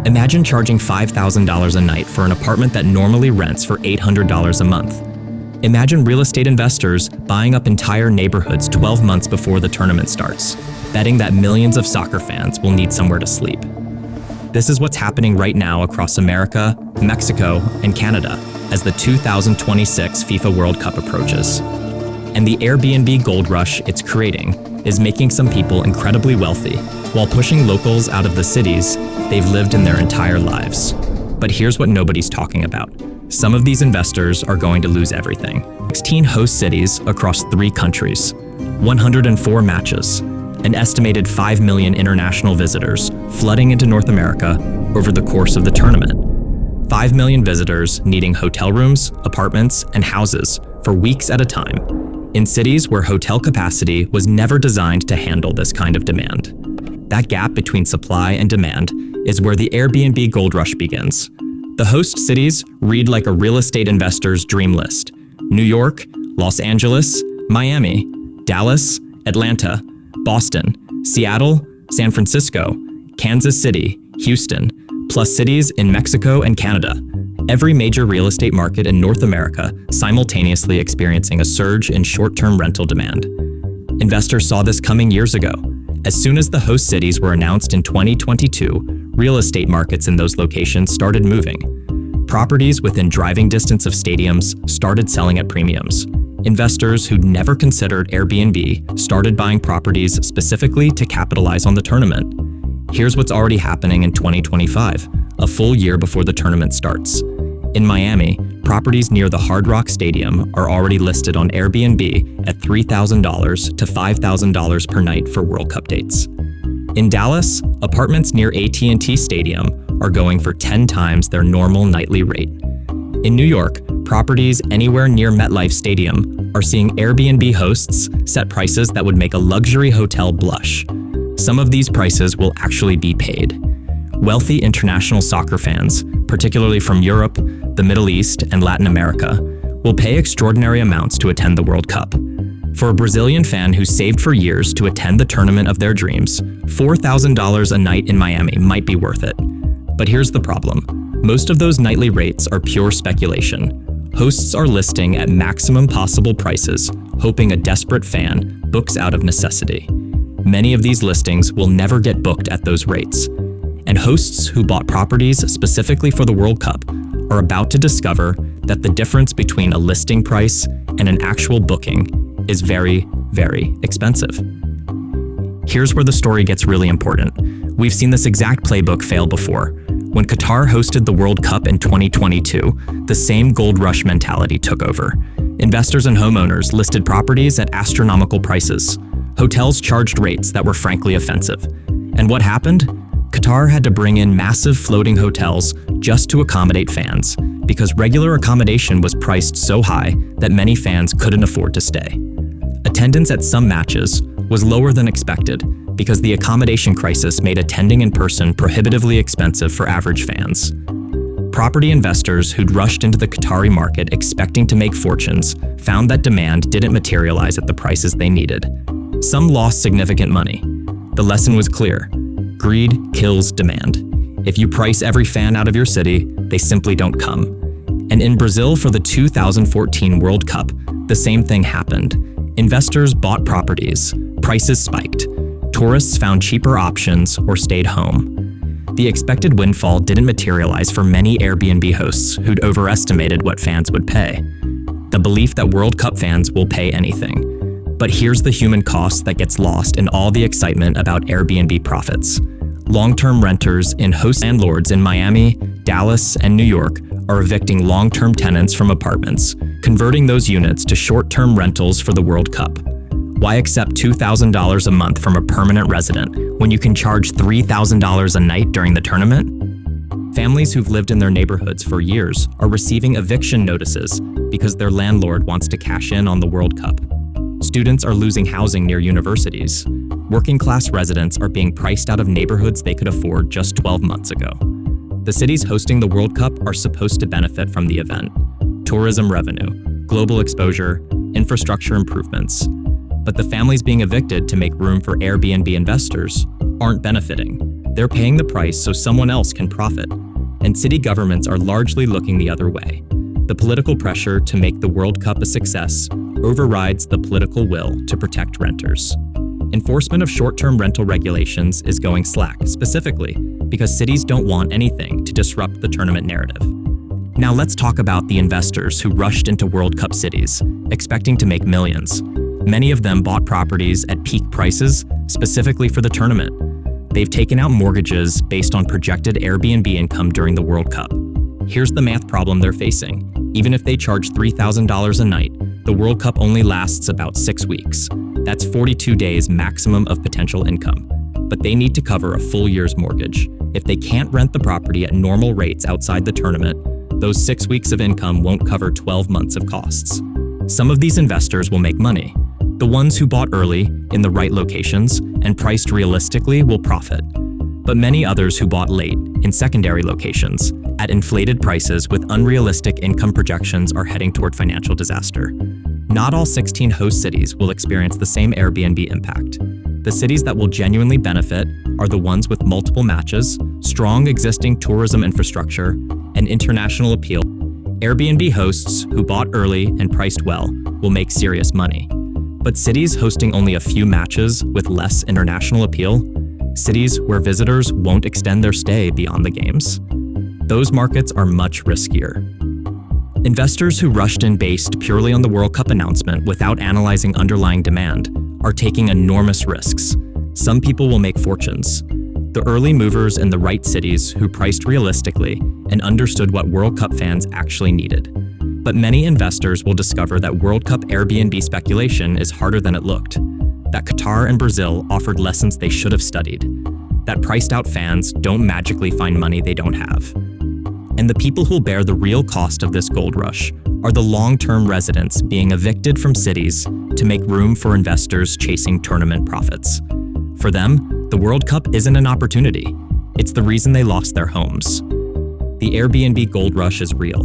Imagine charging $5,000 a night for an apartment that normally rents for $800 a month. Imagine real estate investors buying up entire neighborhoods 12 months before the tournament starts, betting that millions of soccer fans will need somewhere to sleep. This is what's happening right now across America, Mexico, and Canada as the 2026 FIFA World Cup approaches. And the Airbnb gold rush it's creating is making some people incredibly wealthy while pushing locals out of the cities they've lived in their entire lives. But here's what nobody's talking about. Some of these investors are going to lose everything. 16 host cities across 3 countries, 104 matches, an estimated 5 million international visitors flooding into North America over the course of the tournament. 5 million visitors needing hotel rooms, apartments, and houses for weeks at a time, in cities where hotel capacity was never designed to handle this kind of demand. That gap between supply and demand is where the Airbnb gold rush begins. The host cities read like a real estate investor's dream list: New York, Los Angeles, Miami, Dallas, Atlanta, Boston, Seattle, San Francisco, Kansas City, Houston, plus cities in Mexico and Canada. Every major real estate market in North America simultaneously experiencing a surge in short-term rental demand. Investors saw this coming years ago. As soon as the host cities were announced in 2022, real estate markets in those locations started moving. Properties within driving distance of stadiums started selling at premiums. Investors who'd never considered Airbnb started buying properties specifically to capitalize on the tournament. Here's what's already happening in 2025, a full year before the tournament starts. In Miami, properties near the Hard Rock Stadium are already listed on Airbnb at $3,000 to $5,000 per night for World Cup dates. In Dallas, apartments near AT&T Stadium are going for 10 times their normal nightly rate. In New York, properties anywhere near MetLife Stadium are seeing Airbnb hosts set prices that would make a luxury hotel blush. Some of these prices will actually be paid. Wealthy international soccer fans, particularly from Europe, the Middle East, and Latin America, will pay extraordinary amounts to attend the World Cup. For a Brazilian fan who saved for years to attend the tournament of their dreams, $4,000 a night in Miami might be worth it. But here's the problem. Most of those nightly rates are pure speculation. Hosts are listing at maximum possible prices, hoping a desperate fan books out of necessity. Many of these listings will never get booked at those rates. And hosts who bought properties specifically for the World Cup are about to discover that the difference between a listing price and an actual booking is very, very expensive. Here's where the story gets really important. We've seen this exact playbook fail before. When Qatar hosted the World Cup in 2022, the same gold rush mentality took over. Investors and homeowners listed properties at astronomical prices. Hotels charged rates that were frankly offensive. And what happened? Qatar had to bring in massive floating hotels just to accommodate fans, because regular accommodation was priced so high that many fans couldn't afford to stay. Attendance at some matches was lower than expected because the accommodation crisis made attending in person prohibitively expensive for average fans. Property investors who'd rushed into the Qatari market expecting to make fortunes found that demand didn't materialize at the prices they needed. Some lost significant money. The lesson was clear. Greed kills demand. If you price every fan out of your city, they simply don't come. And in Brazil for the 2014 World Cup, the same thing happened. Investors bought properties, prices spiked, tourists found cheaper options or stayed home. The expected windfall didn't materialize for many Airbnb hosts who'd overestimated what fans would pay. The belief that World Cup fans will pay anything. But here's the human cost that gets lost in all the excitement about Airbnb profits. Long-term renters in host landlords in Miami, Dallas, and New York are evicting long-term tenants from apartments, converting those units to short-term rentals for the World Cup. Why accept $2,000 a month from a permanent resident when you can charge $3,000 a night during the tournament? Families who've lived in their neighborhoods for years are receiving eviction notices because their landlord wants to cash in on the World Cup. Students are losing housing near universities. Working-class residents are being priced out of neighborhoods they could afford just 12 months ago. The cities hosting the World Cup are supposed to benefit from the event. Tourism revenue, global exposure, infrastructure improvements. But the families being evicted to make room for Airbnb investors aren't benefiting. They're paying the price so someone else can profit, and city governments are largely looking the other way. The political pressure to make the World Cup a success overrides the political will to protect renters. Enforcement of short-term rental regulations is going slack, specifically because cities don't want anything to disrupt the tournament narrative. Now let's talk about the investors who rushed into World Cup cities, expecting to make millions. Many of them bought properties at peak prices, specifically for the tournament. They've taken out mortgages based on projected Airbnb income during the World Cup. Here's the math problem they're facing. Even if they charge $3,000 a night, the World Cup only lasts about 6 weeks. That's 42 days maximum of potential income. But they need to cover a full year's mortgage. If they can't rent the property at normal rates outside the tournament, those 6 weeks of income won't cover 12 months of costs. Some of these investors will make money. The ones who bought early, in the right locations, and priced realistically will profit. But many others who bought late, in secondary locations, at inflated prices with unrealistic income projections are heading toward financial disaster. Not all 16 host cities will experience the same Airbnb impact. The cities that will genuinely benefit are the ones with multiple matches, strong existing tourism infrastructure, and international appeal. Airbnb hosts who bought early and priced well will make serious money. But cities hosting only a few matches with less international appeal, cities where visitors won't extend their stay beyond the games, those markets are much riskier. Investors who rushed in based purely on the World Cup announcement without analyzing underlying demand are taking enormous risks. Some people will make fortunes. The early movers in the right cities who priced realistically and understood what World Cup fans actually needed. But many investors will discover that World Cup Airbnb speculation is harder than it looked, that Qatar and Brazil offered lessons they should have studied, that priced out fans don't magically find money they don't have. And the people who'll bear the real cost of this gold rush are the long-term residents being evicted from cities to make room for investors chasing tournament profits. For them, the World Cup isn't an opportunity. It's the reason they lost their homes. The Airbnb gold rush is real.